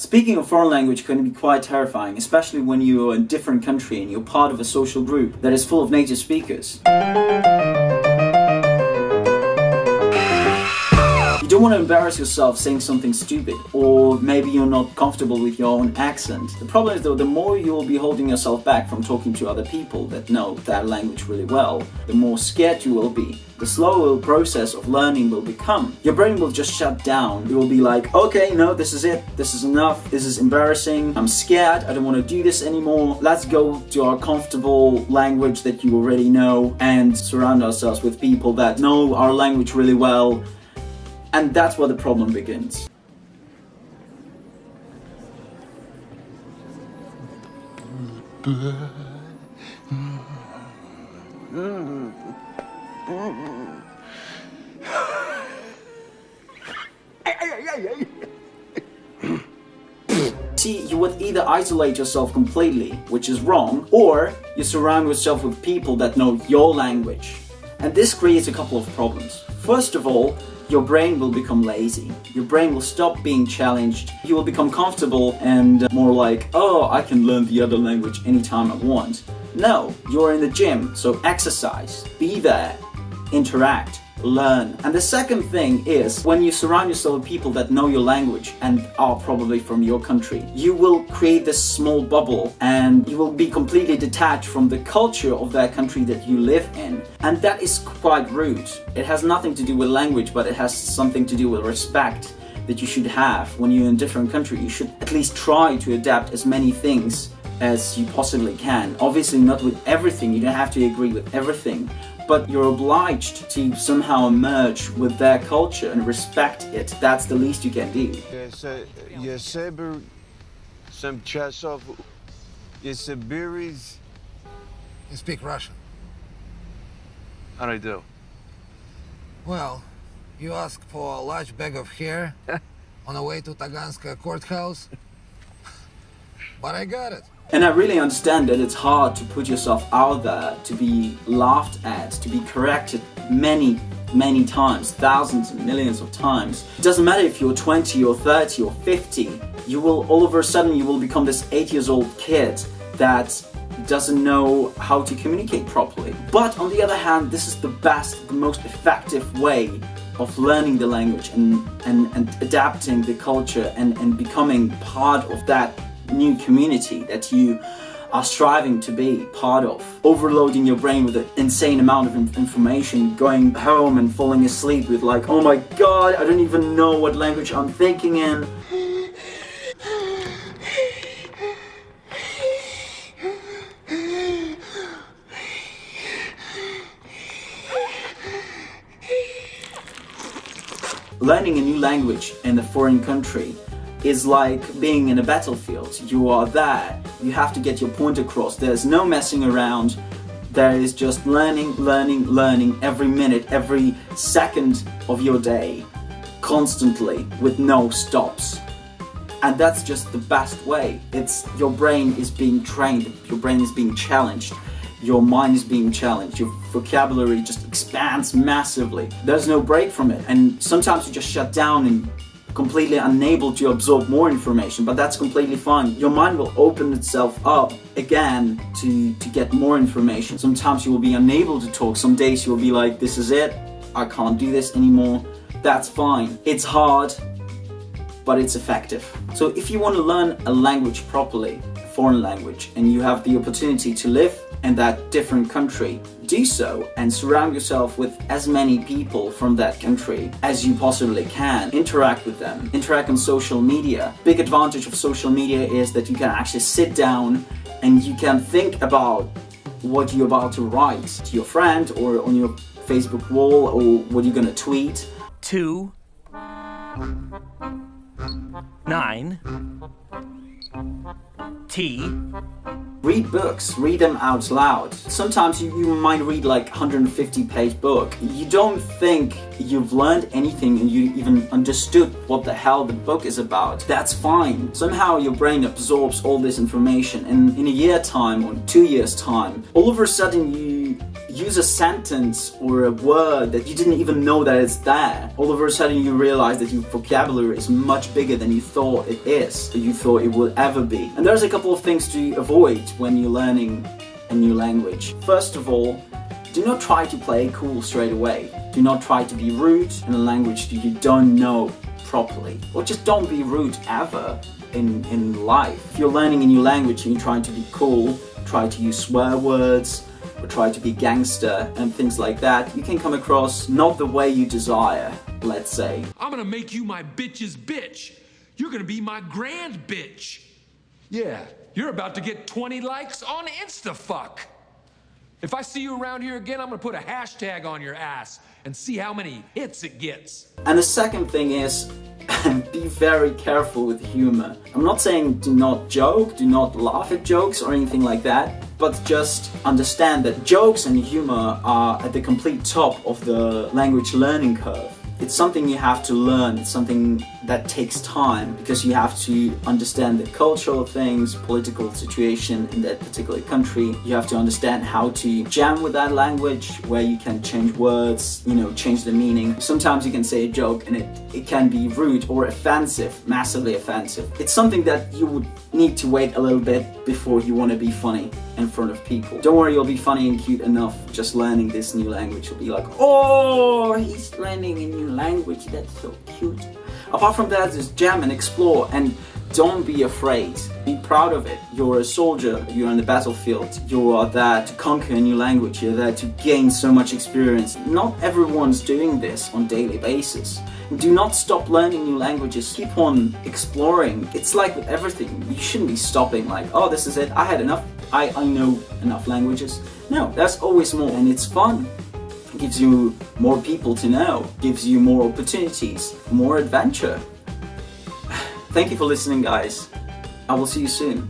Speaking of foreign language can be quite terrifying, especially when you're in a different country and you're part of a social group that is full of native speakers. You don't want to embarrass yourself saying something stupid, or maybe you're not comfortable with your own accent. The problem is though, the more you will be holding yourself back from talking to other people that know that language really well, the more scared you will be. The slower process of learning will become. Your brain will just shut down. You will be like, okay, no, this is it. This is enough. This is embarrassing. I'm scared. I don't want to do this anymore. Let's go to our comfortable language that you already know and surround ourselves with people that know our language really well. And that's where the problem begins. See, you would either isolate yourself completely, which is wrong, or you surround yourself with people that know your language. And this creates a couple of problems. First of all, your brain will become lazy. Your brain will stop being challenged. You will become comfortable and more like, oh, I can learn the other language anytime I want. No, you're in the gym, so exercise, be there, interact, learn. And the second thing is, when you surround yourself with people that know your language and are probably from your country, you will create this small bubble and you will be completely detached from the culture of that country that you live in. And that is quite rude. It has nothing to do with language, but it has something to do with respect that you should have. When you're in a different country, you should at least try to adapt as many things as you possibly can. Obviously not with everything, you don't have to agree with everything, but you're obliged to somehow merge with their culture and respect it. That's the least you can do. You speak Russian? How'd I do? Well, you asked for a large bag of hair on the way to Taganska courthouse, but I got it. And I really understand that it's hard to put yourself out there, to be laughed at, to be corrected many times, thousands and millions of times. It doesn't matter if you're 20 or 30 or 50, you will all of a sudden you will become this 8-year-old kid that doesn't know how to communicate properly. But on the other hand, this is the best, the most effective way of learning the language and adapting the culture and becoming part of that new community that you are striving to be part of. Overloading your brain with an insane amount of information, going home and falling asleep with like, oh my god, I don't even know what language I'm thinking in. Learning a new language in a foreign country is like being in a battlefield. You are there, you have to get your point across. There's no messing around. There is just learning every minute, every second of your day, constantly, with no stops. And that's just the best way. It's your brain is being trained, your brain is being challenged, your mind is being challenged, your vocabulary just expands massively. There's no break from it, and sometimes you just shut down and completely unable to absorb more information, but that's completely fine. Your mind will open itself up again to get more information. Sometimes you will be unable to talk. Some days you will be like, this is it, I can't do this anymore. That's fine. It's hard, but it's effective. So if you want to learn a language properly, a foreign language, and you have the opportunity to live in that different country, do so and surround yourself with as many people from that country as you possibly can. Interact with them. Interact on social media. Big advantage of social media is that you can actually sit down and you can think about what you're about to write to your friend or on your Facebook wall or what you're gonna tweet. 2 9 T. Read books, read them out loud. Sometimes you might read like 150-page book. You don't think you've learned anything and you even understood what the hell the book is about. That's fine. Somehow your brain absorbs all this information, and in a year time or 2 years time, all of a sudden use a sentence or a word that you didn't even know that it's there. All of a sudden you realize that your vocabulary is much bigger than you thought it is, that you thought it would ever be. And there's a couple of things to avoid when you're learning a new language. First of all, do not try to play cool straight away. Do not try to be rude in a language that you don't know properly. Or just don't be rude ever in life. If you're learning a new language and you're trying to be cool, try to use swear words, or try to be gangster and things like that, you can come across not the way you desire, let's say. I'm gonna make you my bitch's bitch. You're gonna be my grand bitch. Yeah, you're about to get 20 likes on InstaFuck. If I see you around here again, I'm gonna put a hashtag on your ass and see how many hits it gets. And the second thing is, be very careful with humor. I'm not saying do not joke, do not laugh at jokes or anything like that, but just understand that jokes and humor are at the complete top of the language learning curve. It's something you have to learn, it's something that takes time, because you have to understand the cultural things, political situation in that particular country. You have to understand how to jam with that language, where you can change words, change the meaning. Sometimes you can say a joke and it can be rude or offensive, massively offensive. It's something that you would need to wait a little bit before you want to be funny in front of people. Don't worry, you'll be funny and cute enough just learning this new language. You'll be like, oh, he's learning a new language, that's so cute. Apart from that, just jam and explore, and don't be afraid. Be proud of it. You're a soldier, you're on the battlefield, you are there to conquer a new language, you're there to gain so much experience. Not everyone's doing this on a daily basis. Do not stop learning new languages, keep on exploring. It's like with everything, you shouldn't be stopping like, oh, this is it, I had enough, I know enough languages. No, there's always more, and it's fun. It gives you more people to know, gives you more opportunities, more adventure. Thank you for listening, guys. I will see you soon.